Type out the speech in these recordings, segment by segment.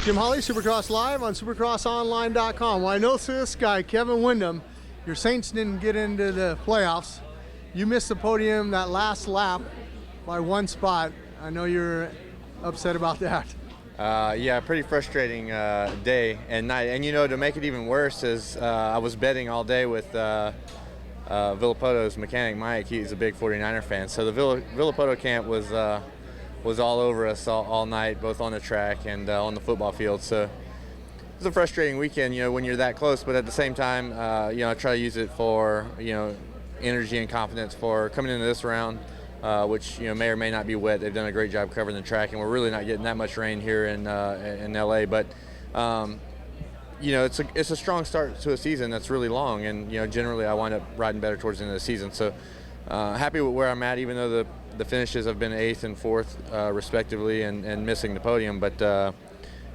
Jim Holley, Supercross Live on supercrossonline.com. Well, I know this guy, Kevin Windham, your Saints didn't get into the playoffs. You missed the podium that last lap by one spot. I know you're upset about that. Yeah, pretty frustrating day and night. And, you know, to make it even worse is I was betting all day with Villapoto's mechanic, Mike. He's a big 49er fan. So the Villapoto camp was all over us all night, both on the track and on the football field. So it was a frustrating weekend, you know, when you're that close. But at the same time, you know, I try to use it for, you know, energy and confidence for coming into this round. Which, you know, may or may not be wet. They've done a great job covering the track, and we're really not getting that much rain here in LA. But you know, it's a strong start to a season that's really long, and you know, generally I wind up riding better towards the end of the season. So happy with where I'm at, even though the finishes have been 8th and 4th respectively, and missing the podium. But you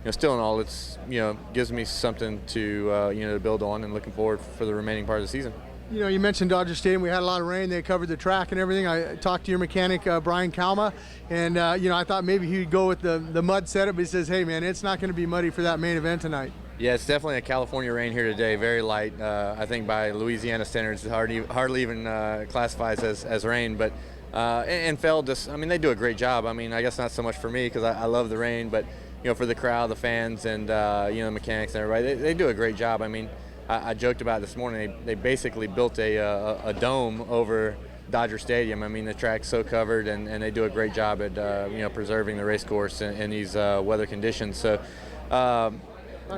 know, still in all, it's, you know, gives me something to you know, to build on, and looking forward for the remaining part of the season. You know, you mentioned Dodger Stadium. We had a lot of rain. They covered the track and everything. I talked to your mechanic, Brian Kalma, and you know, I thought maybe he'd go with the mud setup. But he says, hey, man, it's not going to be muddy for that main event tonight. Yeah, it's definitely a California rain here today. Very light. I think by Louisiana standards, it hardly even classifies as rain. But and Feld just, I mean, they do a great job. I mean, I guess not so much for me because I love the rain, but you know, for the crowd, the fans, and you know, the mechanics and everybody, they do a great job. I mean, I joked about it this morning. They basically built a dome over Dodger Stadium. I mean, the track's so covered, and they do a great job at you know, preserving the race course in these weather conditions. So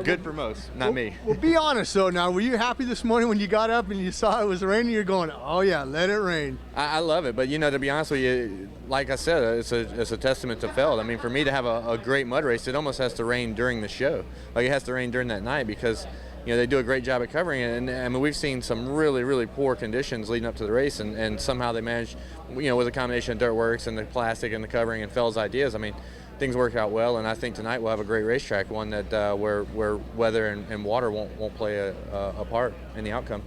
good for most, not me. Well, be honest though. Now, were you happy this morning when you got up and you saw it was raining? You're going, oh yeah, let it rain. I love it, but you know, to be honest with you, like I said, it's a testament to Feld. I mean, for me to have a great mud race, it almost has to rain during the show. Like, it has to rain during that night, because you know, they do a great job at covering it. And I mean, we've seen some really, really poor conditions leading up to the race, and somehow they managed, you know, with a combination of dirt works and the plastic and the covering and Feld's ideas, I mean, things work out well. And I think tonight we'll have a great racetrack, one that where weather and water won't play a part in the outcome.